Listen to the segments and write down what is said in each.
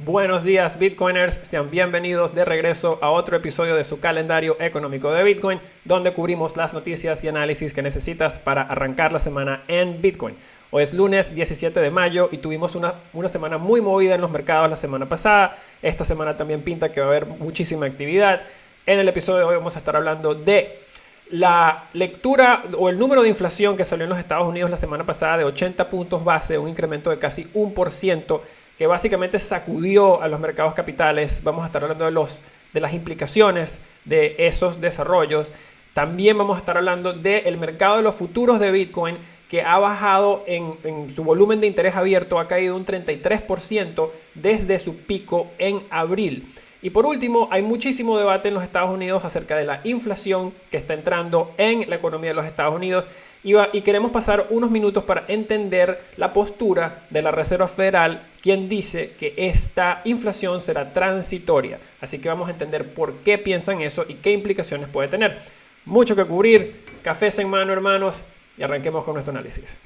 Buenos días Bitcoiners, sean bienvenidos de regreso a otro episodio de su calendario económico de Bitcoin, donde cubrimos las noticias y análisis que necesitas para arrancar la semana en Bitcoin. Hoy es lunes 17 de mayo y tuvimos una semana muy movida en los mercados la semana pasada. Esta semana también pinta que va a haber muchísima actividad. En el episodio de hoy vamos a estar hablando de la lectura o el número de inflación que salió en los Estados Unidos la semana pasada de 80 puntos base, un incremento de casi 1%, que básicamente sacudió a los mercados capitales. Vamos a estar hablando de las implicaciones de esos desarrollos. También vamos a estar hablando del mercado de los futuros de Bitcoin, que ha bajado en su volumen de interés abierto, ha caído un 33% desde su pico en abril. Y por último, hay muchísimo debate en los Estados Unidos acerca de la inflación que está entrando en la economía de los Estados Unidos. Y queremos pasar unos minutos para entender la postura de la Reserva Federal, quien dice que esta inflación será transitoria. Así que vamos a entender por qué piensan eso y qué implicaciones puede tener. Mucho que cubrir, cafés en mano, hermanos, y arranquemos con nuestro análisis.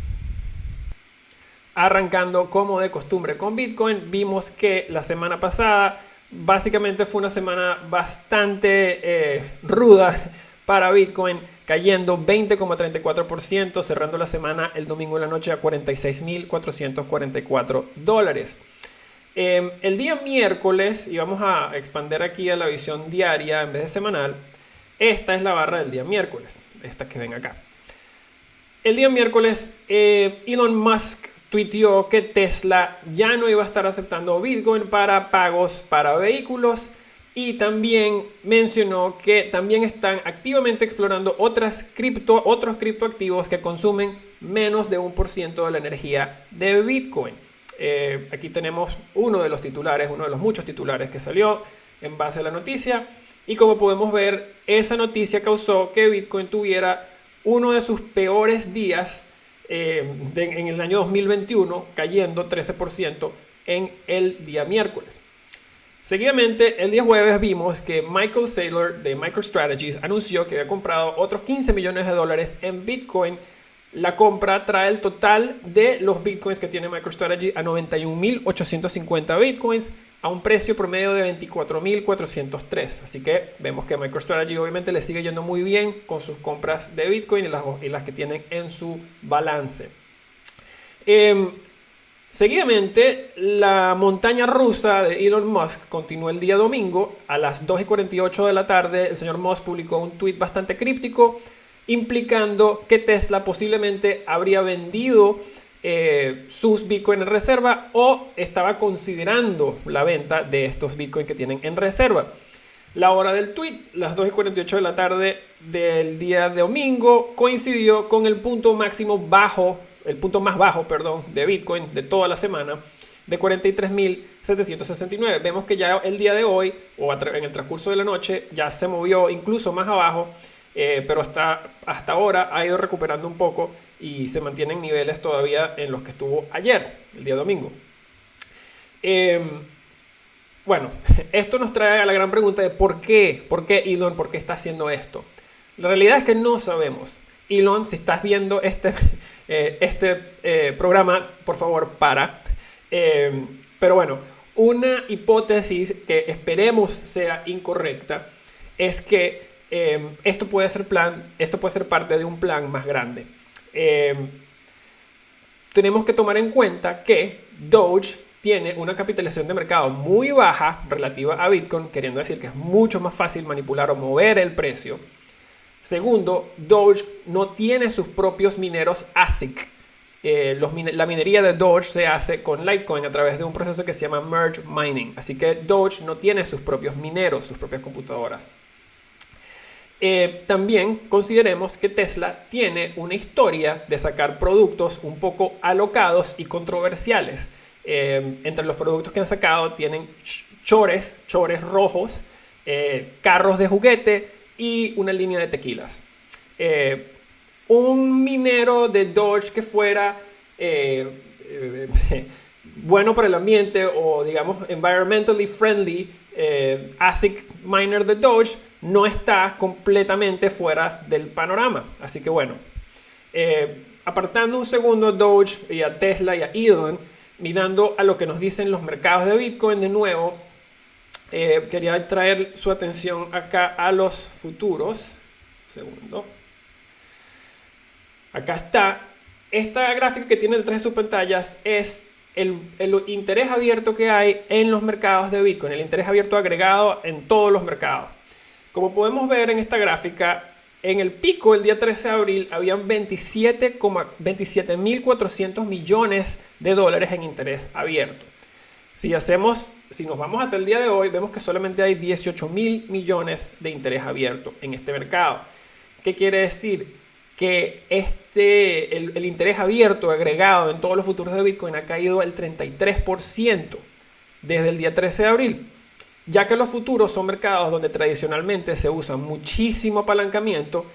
Arrancando como de costumbre con Bitcoin, vimos que la semana pasada básicamente fue una semana bastante ruda para Bitcoin, cayendo 20,34%, cerrando la semana el domingo en la noche a $46,444. El día miércoles, y vamos a expandir aquí a la visión diaria en vez de semanal, esta es la barra del día miércoles, esta que ven acá. El día miércoles, Elon Musk tuiteó que Tesla ya no iba a estar aceptando Bitcoin para pagos para vehículos. Y también mencionó que también están activamente explorando otros criptoactivos que consumen menos de 1% de la energía de Bitcoin. Aquí tenemos uno de los muchos titulares que salió en base a la noticia. Y como podemos ver, esa noticia causó que Bitcoin tuviera uno de sus peores días en el año 2021, cayendo 13% en el día miércoles. Seguidamente, el día jueves vimos que Michael Saylor de MicroStrategy anunció que había comprado otros $15 millones en Bitcoin. La compra trae el total de los Bitcoins que tiene MicroStrategy a 91.850 Bitcoins a un precio promedio de 24.403. Así que vemos que MicroStrategy obviamente le sigue yendo muy bien con sus compras de Bitcoin y las que tienen en su balance. Seguidamente, la montaña rusa de Elon Musk continuó el día domingo. A las 2:48 de la tarde, el señor Musk publicó un tweet bastante críptico implicando que Tesla posiblemente habría vendido sus Bitcoin en reserva o estaba considerando la venta de estos Bitcoin que tienen en reserva. La hora del tweet, las 2:48 de la tarde del día de domingo, coincidió con el punto más bajo de Bitcoin de toda la semana, de 43.769. Vemos que ya el día de hoy, en el transcurso de la noche, ya se movió incluso más abajo, pero hasta ahora ha ido recuperando un poco y se mantienen niveles todavía en los que estuvo ayer, el día domingo. Bueno, esto nos trae a la gran pregunta de ¿por qué Elon está haciendo esto? La realidad es que no sabemos. Elon, si estás viendo este programa, por favor, para. Pero bueno, una hipótesis que esperemos sea incorrecta es que esto puede ser parte de un plan más grande. Tenemos que tomar en cuenta que Doge tiene una capitalización de mercado muy baja relativa a Bitcoin, queriendo decir que es mucho más fácil manipular o mover el precio. Segundo, Doge no tiene sus propios mineros ASIC. La minería de Doge se hace con Litecoin a través de un proceso que se llama Merge Mining. Así que Doge no tiene sus propios mineros, sus propias computadoras. También consideremos que Tesla tiene una historia de sacar productos un poco alocados y controversiales. Entre los productos que han sacado tienen chores rojos, carros de juguete y una línea de tequilas. Un minero de Doge que fuera bueno para el ambiente o digamos environmentally friendly, ASIC miner de Doge no está completamente fuera del panorama. Así que bueno, apartando un segundo a Doge y a Tesla y a Elon, mirando a lo que nos dicen los mercados de Bitcoin de nuevo, quería traer su atención acá a los futuros. Un segundo. Acá está. Esta gráfica que tiene detrás de sus pantallas es el interés abierto que hay en los mercados de Bitcoin, el interés abierto agregado en todos los mercados. Como podemos ver en esta gráfica, en el pico el día 13 de abril habían 27.400 millones de dólares en interés abierto. Si nos vamos hasta el día de hoy, vemos que solamente hay 18.000 millones de interés abierto en este mercado. ¿Qué quiere decir? Que el interés abierto agregado en todos los futuros de Bitcoin ha caído el 33% desde el día 13 de abril, ya que los futuros son mercados donde tradicionalmente se usa muchísimo apalancamiento.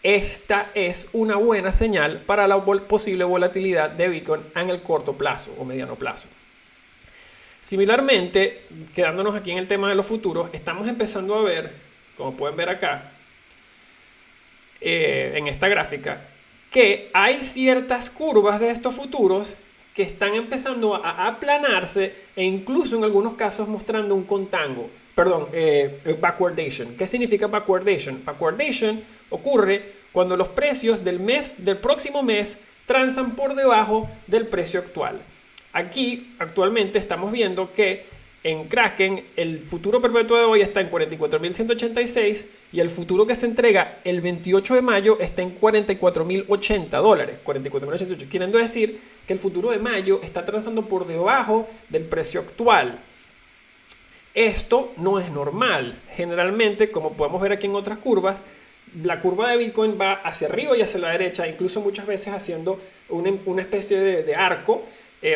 Esta es una buena señal para la posible volatilidad de Bitcoin en el corto plazo o mediano plazo. Similarmente, quedándonos aquí en el tema de los futuros, estamos empezando a ver, como pueden ver acá, en esta gráfica, que hay ciertas curvas de estos futuros que están empezando a aplanarse e incluso en algunos casos mostrando un contango, backwardation. ¿Qué significa backwardation? Backwardation ocurre cuando los precios del próximo mes transan por debajo del precio actual. Aquí actualmente estamos viendo que en Kraken el futuro perpetuo de hoy está en 44.186 y el futuro que se entrega el 28 de mayo está en $44.080. 44.088, queriendo decir que el futuro de mayo está transando por debajo del precio actual. Esto no es normal. Generalmente, como podemos ver aquí en otras curvas, la curva de Bitcoin va hacia arriba y hacia la derecha, incluso muchas veces haciendo una especie de arco.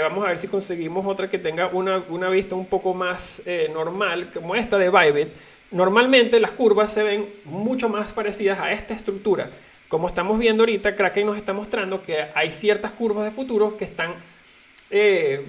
Vamos a ver si conseguimos otra que tenga una vista un poco más normal, como esta de Bybit. Normalmente las curvas se ven mucho más parecidas a esta estructura. Como estamos viendo ahorita, Kraken nos está mostrando que hay ciertas curvas de futuros que están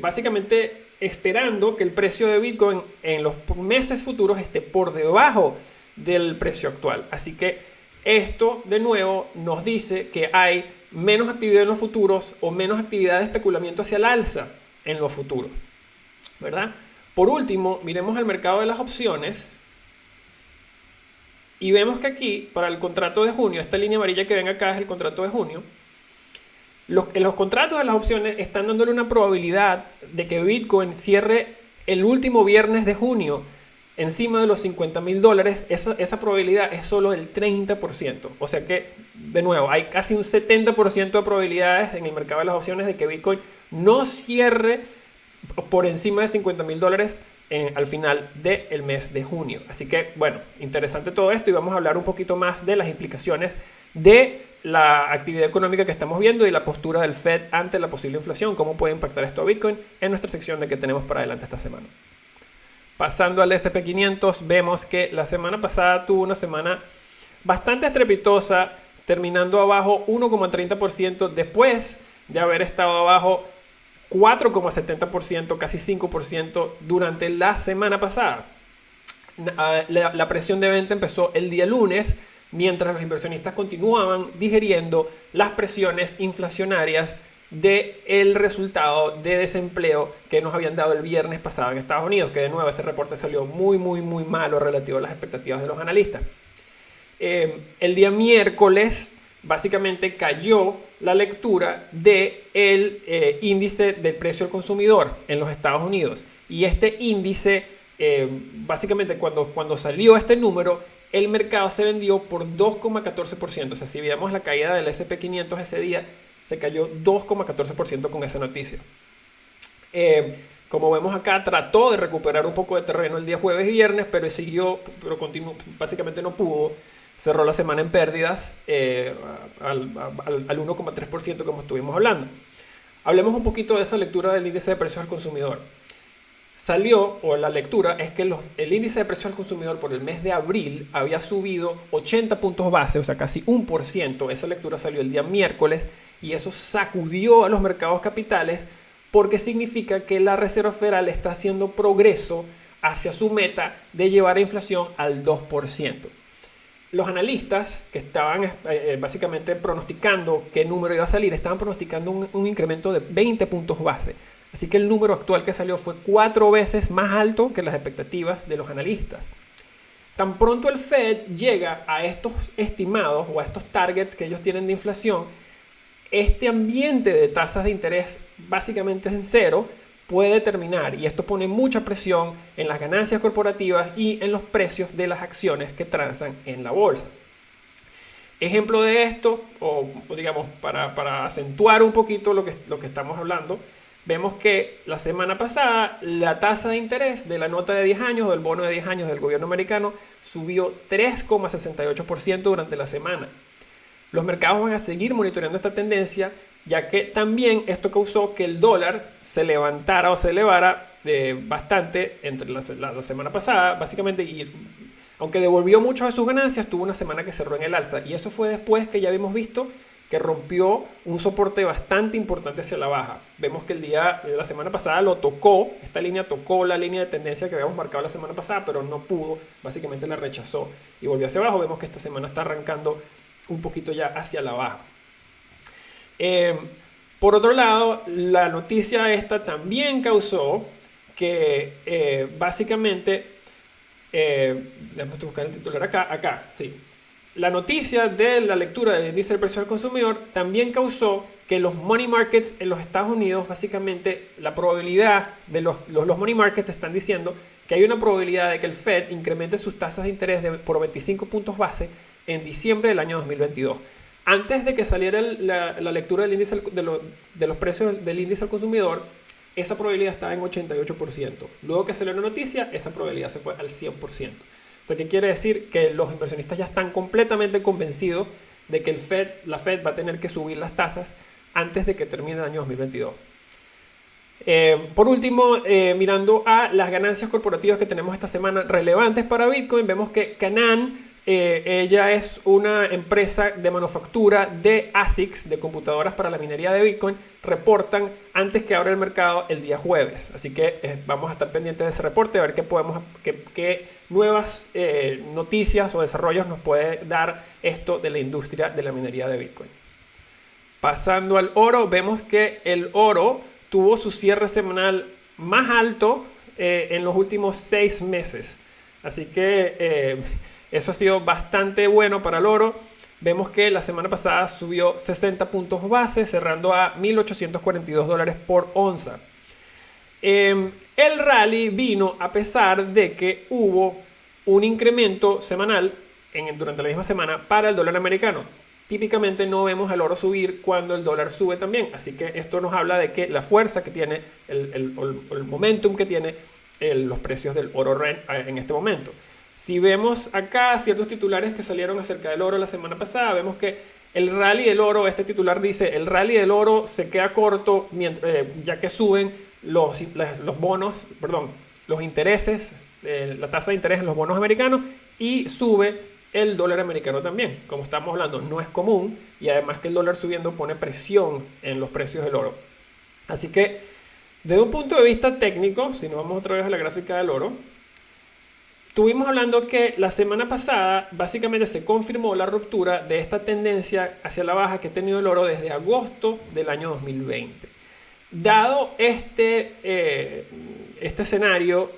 básicamente esperando que el precio de Bitcoin en los meses futuros esté por debajo del precio actual. Así que esto de nuevo nos dice que hay menos actividad en los futuros o menos actividad de especulamiento hacia el alza en los futuros, ¿verdad? Por último, miremos el mercado de las opciones y vemos que aquí, para el contrato de junio, esta línea amarilla que ven acá es el contrato de junio. Los contratos de las opciones están dándole una probabilidad de que Bitcoin cierre el último viernes de junio encima de los $50.000. Esa probabilidad es solo del 30%. O sea que, de nuevo, hay casi un 70% de probabilidades en el mercado de las opciones de que Bitcoin no cierre por encima de $50.000 al final del mes de junio. Así que, bueno, interesante todo esto y vamos a hablar un poquito más de las implicaciones de la actividad económica que estamos viendo y la postura del Fed ante la posible inflación, cómo puede impactar esto a Bitcoin en nuestra sección de que tenemos para adelante esta semana. Pasando al S&P 500, vemos que la semana pasada tuvo una semana bastante estrepitosa, terminando abajo 1,30% después de haber estado abajo 4,70%, casi 5% durante la semana pasada. La presión de venta empezó el día lunes, mientras los inversionistas continuaban digiriendo las presiones inflacionarias del resultado de desempleo que nos habían dado el viernes pasado en Estados Unidos, que de nuevo ese reporte salió muy malo relativo a las expectativas de los analistas. El día miércoles básicamente cayó la lectura del índice del precio al consumidor en los Estados Unidos, y este índice básicamente cuando salió este número, el mercado se vendió por 2,14%. O sea, si veíamos la caída del S&P 500 ese día, se cayó 2,14% con esa noticia. Como vemos acá, trató de recuperar un poco de terreno el día jueves y viernes, pero básicamente no pudo. Cerró la semana en pérdidas al 1,3% como estuvimos hablando. Hablemos un poquito de esa lectura del índice de precios al consumidor. La lectura es que el índice de precios al consumidor por el mes de abril había subido 80 puntos base, o sea, casi 1%. Esa lectura salió el día miércoles y eso sacudió a los mercados capitales porque significa que la Reserva Federal está haciendo progreso hacia su meta de llevar a inflación al 2%. Los analistas que estaban básicamente pronosticando qué número iba a salir, estaban pronosticando un incremento de 20 puntos base. Así que el número actual que salió fue 4 veces más alto que las expectativas de los analistas. Tan pronto el Fed llega a estos estimados o a estos targets que ellos tienen de inflación, este ambiente de tasas de interés básicamente en cero puede terminar, y esto pone mucha presión en las ganancias corporativas y en los precios de las acciones que transan en la bolsa. Ejemplo de esto, o digamos para acentuar un poquito lo que estamos hablando, vemos que la semana pasada la tasa de interés de la nota de 10 años o del bono de 10 años del gobierno americano subió 3,68% durante la semana. Los mercados van a seguir monitoreando esta tendencia, ya que también esto causó que el dólar se levantara o se elevara bastante entre la semana pasada, básicamente, y aunque devolvió muchas de sus ganancias, tuvo una semana que cerró en el alza, y eso fue después que ya habíamos visto que rompió un soporte bastante importante hacia la baja. Vemos que el día de la semana pasada lo tocó, esta línea tocó la línea de tendencia que habíamos marcado la semana pasada, pero no pudo, básicamente la rechazó y volvió hacia abajo. Vemos que esta semana está arrancando un poquito ya hacia la baja. Por otro lado, la noticia esta también causó que básicamente, déjame buscar el titular acá, sí. La noticia de la lectura del índice del precio al consumidor también causó que los money markets en los Estados Unidos, básicamente la probabilidad de los money markets están diciendo que hay una probabilidad de que el Fed incremente sus tasas de interés por 25 puntos base en diciembre del año 2022. Antes de que saliera la lectura del índice de los precios del índice al consumidor, esa probabilidad estaba en 88%. Luego que salió la noticia, esa probabilidad se fue al 100%. O sea, ¿qué quiere decir? Que los inversionistas ya están completamente convencidos de que la Fed va a tener que subir las tasas antes de que termine el año 2022. Por último, mirando a las ganancias corporativas que tenemos esta semana relevantes para Bitcoin, vemos que Canaan, ella es una empresa de manufactura de ASICs, de computadoras para la minería de Bitcoin, reportan antes que abra el mercado el día jueves. Así que vamos a estar pendientes de ese reporte, a ver qué nuevas noticias o desarrollos nos puede dar esto de la industria de la minería de Bitcoin. Pasando al oro, vemos que el oro tuvo su cierre semanal más alto en los últimos 6 meses. Así que eso ha sido bastante bueno para el oro. Vemos que la semana pasada subió 60 puntos base, cerrando a $1,842 por onza. El rally vino a pesar de que hubo un incremento semanal durante la misma semana para el dólar americano. Típicamente no vemos al oro subir cuando el dólar sube también. Así que esto nos habla de que la fuerza que tiene, el momentum que tiene los precios del oro en este momento. Si vemos acá ciertos titulares que salieron acerca del oro la semana pasada, vemos que el rally del oro, este titular dice, el rally del oro se queda corto ya que suben los intereses, la tasa de interés en los bonos americanos, y sube el dólar americano también. Como estamos hablando, no es común, y además que el dólar subiendo pone presión en los precios del oro. Así que, desde un punto de vista técnico, si nos vamos otra vez a la gráfica del oro, estuvimos hablando que la semana pasada básicamente se confirmó la ruptura de esta tendencia hacia la baja que ha tenido el oro desde agosto del año 2020. Dado este escenario,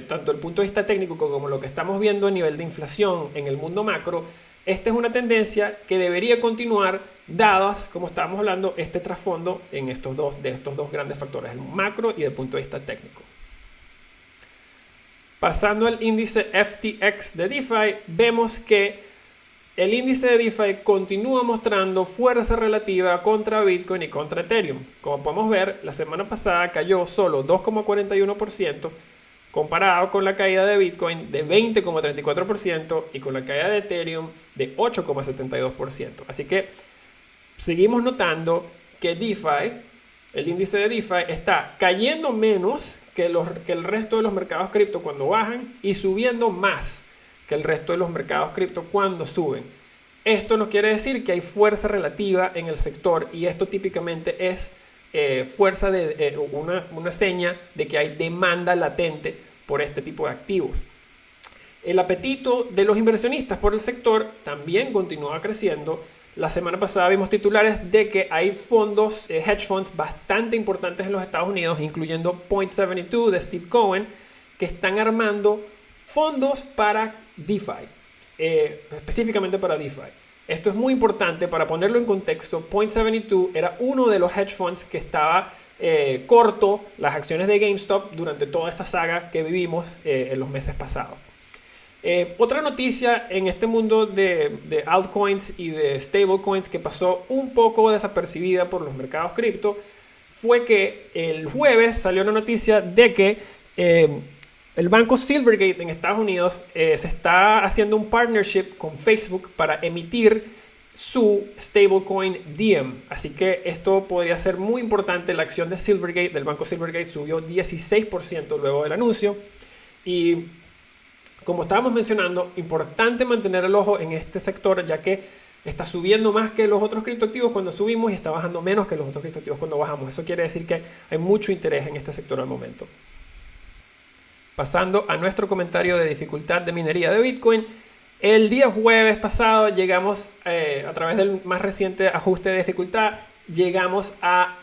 tanto el punto de vista técnico como lo que estamos viendo a nivel de inflación en el mundo macro, esta es una tendencia que debería continuar dadas, como estábamos hablando, este trasfondo de estos dos grandes factores, el macro y el punto de vista técnico. Pasando al índice FTX de DeFi, vemos que el índice de DeFi continúa mostrando fuerza relativa contra Bitcoin y contra Ethereum. Como podemos ver, la semana pasada cayó solo 2,41% comparado con la caída de Bitcoin de 20,34% y con la caída de Ethereum de 8,72%. Así que seguimos notando que DeFi, el índice de DeFi, está cayendo menos que el resto de los mercados cripto cuando bajan y subiendo más que el resto de los mercados cripto cuando suben. Esto nos quiere decir que hay fuerza relativa en el sector, y esto típicamente es fuerza de una seña de que hay demanda latente por este tipo de activos. El apetito de los inversionistas por el sector también continúa creciendo. la semana pasada vimos titulares de que hay fondos, hedge funds bastante importantes en los Estados Unidos, incluyendo Point72 de Steve Cohen, que están armando fondos para DeFi, específicamente para DeFi. Esto es muy importante para ponerlo en contexto. Point72 era uno de los hedge funds que estaba corto las acciones de GameStop durante toda esa saga que vivimos en los meses pasados. Otra noticia en este mundo de altcoins y de stablecoins que pasó un poco desapercibida por los mercados cripto fue que el jueves salió una noticia de que el banco Silvergate en Estados Unidos se está haciendo un partnership con Facebook para emitir su stablecoin Diem. Así que esto podría ser muy importante. La acción de Silvergate, del banco Silvergate, subió 16% luego del anuncio. Y como estábamos mencionando, importante mantener el ojo en este sector, ya que está subiendo más que los otros criptoactivos cuando subimos y está bajando menos que los otros criptoactivos cuando bajamos. Eso quiere decir que hay mucho interés en este sector al momento. Pasando a nuestro comentario de dificultad de minería de Bitcoin, el día jueves pasado llegamos, a través del más reciente ajuste de dificultad, llegamos a,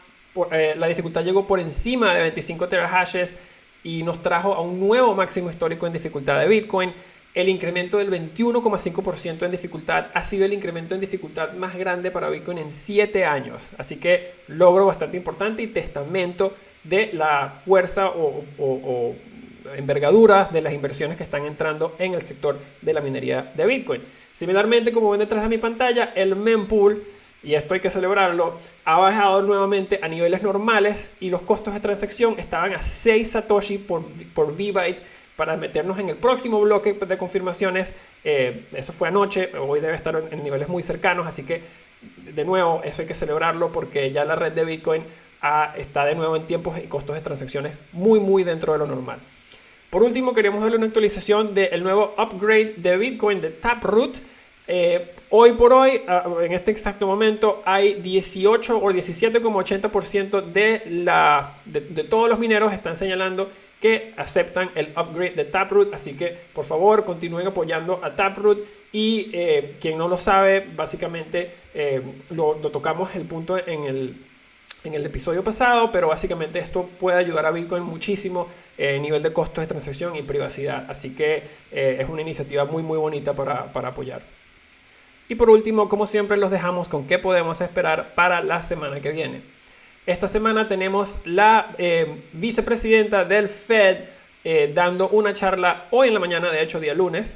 la dificultad llegó por encima de 25 terahashes y nos trajo a un nuevo máximo histórico en dificultad de Bitcoin. El incremento del 21,5% en dificultad ha sido el incremento en dificultad más grande para Bitcoin en 7 años. Así que logro bastante importante y testamento de la fuerza o envergadura de las inversiones que están entrando en el sector de la minería de Bitcoin. Similarmente, como ven detrás de mi pantalla, el mempool, y esto hay que celebrarlo, ha bajado nuevamente a niveles normales y los costos de transacción estaban a 6 Satoshi por V-Byte para meternos en el próximo bloque de confirmaciones. Eso fue anoche, hoy debe estar en niveles muy cercanos, así que de nuevo eso hay que celebrarlo porque ya la red de Bitcoin está de nuevo en tiempos y costos de transacciones muy dentro de lo normal. Por último, queremos darle una actualización del nuevo upgrade de Bitcoin de Taproot. Hoy por hoy, en este exacto momento, hay 18 o 17,80% de todos los mineros están señalando que aceptan el upgrade de Taproot. Así que, por favor, continúen apoyando a Taproot. Y quien no lo sabe, básicamente lo tocamos el punto en el episodio pasado, pero básicamente esto puede ayudar a Bitcoin muchísimo en nivel de costos de transacción y privacidad. Así que es una iniciativa muy bonita para apoyar. Y por último, como siempre, los dejamos con qué podemos esperar para la semana que viene. Esta semana tenemos la vicepresidenta del Fed dando una charla hoy en la mañana, de hecho día lunes.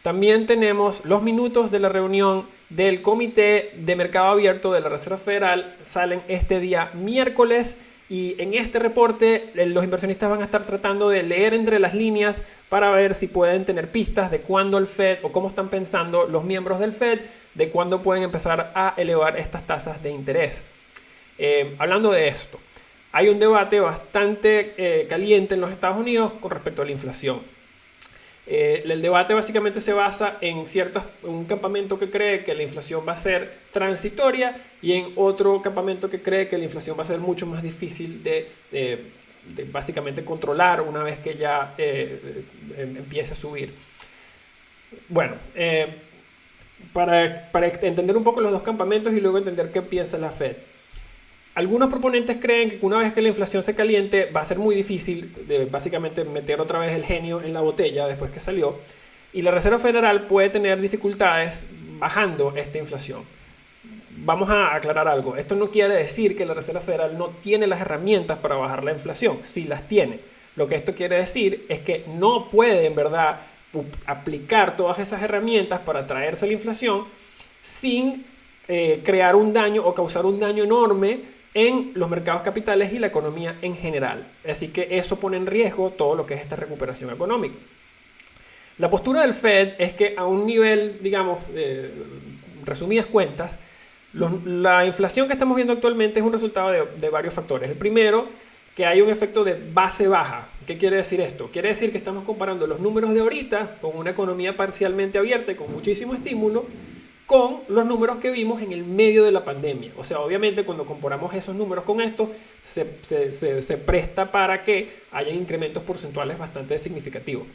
También tenemos los minutos de la reunión del Comité de Mercado Abierto de la Reserva Federal. Salen este día miércoles y en este reporte los inversionistas van a estar tratando de leer entre las líneas para ver si pueden tener pistas de cuándo el Fed o cómo están pensando los miembros del Fed de cuándo pueden empezar a elevar estas tasas de interés. Hablando de esto, hay un debate bastante caliente en los Estados Unidos con respecto a la inflación. El debate básicamente se basa en un campamento que cree que la inflación va a ser transitoria y en otro campamento que cree que la inflación va a ser mucho más difícil de básicamente controlar una vez que ya empiece a subir. Bueno, para entender un poco los dos campamentos y luego entender qué piensa la Fed. Algunos proponentes creen que una vez que la inflación se caliente va a ser muy difícil de básicamente meter otra vez el genio en la botella después que salió y la Reserva Federal puede tener dificultades bajando esta inflación. Vamos a aclarar algo. Esto no quiere decir que la Reserva Federal no tiene las herramientas para bajar la inflación. Sí las tiene. Lo que esto quiere decir es que no puede en verdad aplicar todas esas herramientas para traerse la inflación sin crear un daño o causar un daño enorme en los mercados capitales y la economía en general. Así que eso pone en riesgo todo lo que es esta recuperación económica. La postura del Fed es que a un nivel, digamos, resumidas cuentas, la inflación que estamos viendo actualmente es un resultado de varios factores. El primero, que hay un efecto de base baja. ¿Qué quiere decir esto? Quiere decir que estamos comparando los números de ahorita con una economía parcialmente abierta y con muchísimo estímulo con los números que vimos en el medio de la pandemia. O sea, obviamente cuando comparamos esos números con estos, se presta para que haya incrementos porcentuales bastante significativos.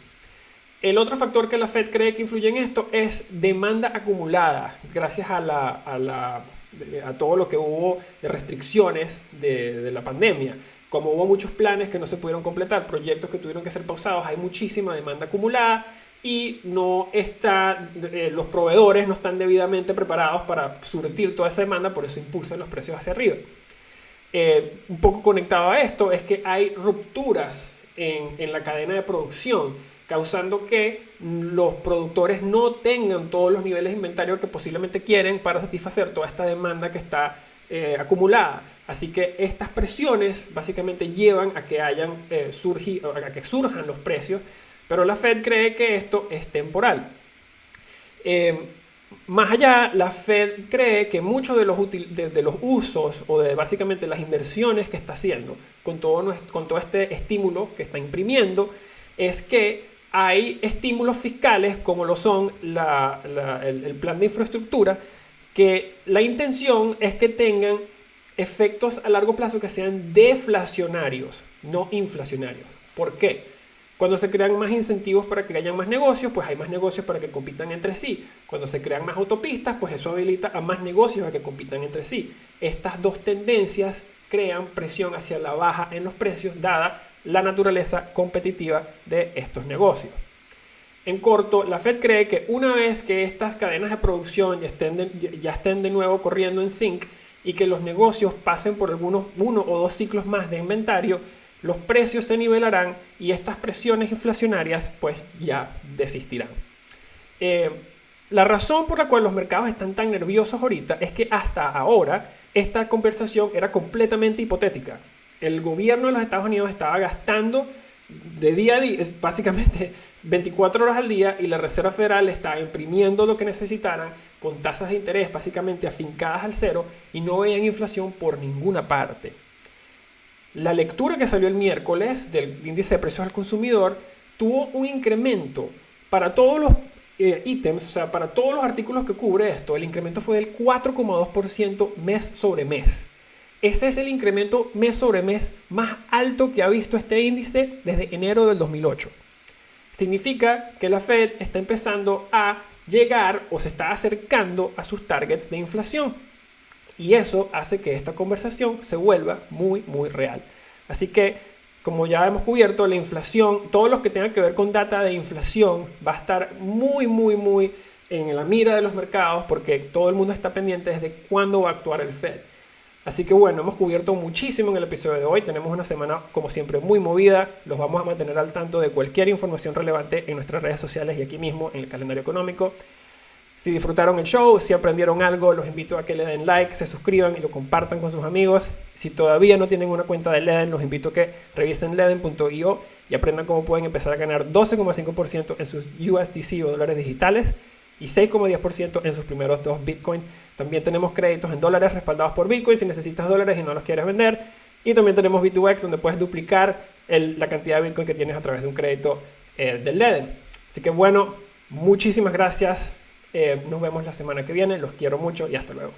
El otro factor que la Fed cree que influye en esto es demanda acumulada, gracias a todo lo que hubo de restricciones de la pandemia. Como hubo muchos planes que no se pudieron completar, proyectos que tuvieron que ser pausados, hay muchísima demanda acumulada y los proveedores no están debidamente preparados para surtir toda esa demanda, por eso impulsan los precios hacia arriba. Un poco conectado a esto es que hay rupturas en la cadena de producción, causando que los productores no tengan todos los niveles de inventario que posiblemente quieren para satisfacer toda esta demanda que está acumulada. Así que estas presiones básicamente llevan a que a que surjan los precios, pero la Fed cree que esto es temporal. Más allá, la Fed cree que muchos de los usos o de básicamente las inversiones que está haciendo con todo este estímulo que está imprimiendo es que hay estímulos fiscales como lo son el plan de infraestructura, que la intención es que tengan efectos a largo plazo que sean deflacionarios, no inflacionarios. ¿Por qué? Cuando se crean más incentivos para que haya más negocios, pues hay más negocios para que compitan entre sí. Cuando se crean más autopistas, pues eso habilita a más negocios a que compitan entre sí. Estas dos tendencias crean presión hacia la baja en los precios, dada la naturaleza competitiva de estos negocios. En corto, la Fed cree que una vez que estas cadenas de producción ya estén de nuevo corriendo en sync y que los negocios pasen por uno o dos ciclos más de inventario, los precios se nivelarán y estas presiones inflacionarias pues ya desistirán. La razón por la cual los mercados están tan nerviosos ahorita es que hasta ahora esta conversación era completamente hipotética. El gobierno de los Estados Unidos estaba gastando de día a día, básicamente 24 horas al día, y la Reserva Federal estaba imprimiendo lo que necesitaran con tasas de interés básicamente afincadas al cero y no veían inflación por ninguna parte. La lectura que salió el miércoles del índice de precios al consumidor tuvo un incremento para todos los ítems, o sea, para todos los artículos que cubre esto. El incremento fue del 4,2% mes sobre mes. Ese es el incremento mes sobre mes más alto que ha visto este índice desde enero del 2008. Significa que la Fed está empezando a llegar o se está acercando a sus targets de inflación. Y eso hace que esta conversación se vuelva muy, muy real. Así que, como ya hemos cubierto, la inflación, todo lo que tenga que ver con data de inflación va a estar muy, muy, muy en la mira de los mercados, porque todo el mundo está pendiente desde cuándo va a actuar el Fed. Así que bueno, hemos cubierto muchísimo en el episodio de hoy. Tenemos una semana, como siempre, muy movida. Los vamos a mantener al tanto de cualquier información relevante en nuestras redes sociales y aquí mismo en el calendario económico. Si disfrutaron el show, si aprendieron algo, los invito a que le den like, se suscriban y lo compartan con sus amigos. Si todavía no tienen una cuenta de Ledn, los invito a que revisen ledn.io y aprendan cómo pueden empezar a ganar 12,5% en sus USDC o dólares digitales y 6,10% en sus primeros 2 Bitcoin. También tenemos créditos en dólares respaldados por Bitcoin si necesitas dólares y no los quieres vender. Y también tenemos B2X, donde puedes duplicar la cantidad de Bitcoin que tienes a través de un crédito del Ledn. Así que bueno, muchísimas gracias. Nos vemos la semana que viene. Los quiero mucho y hasta luego.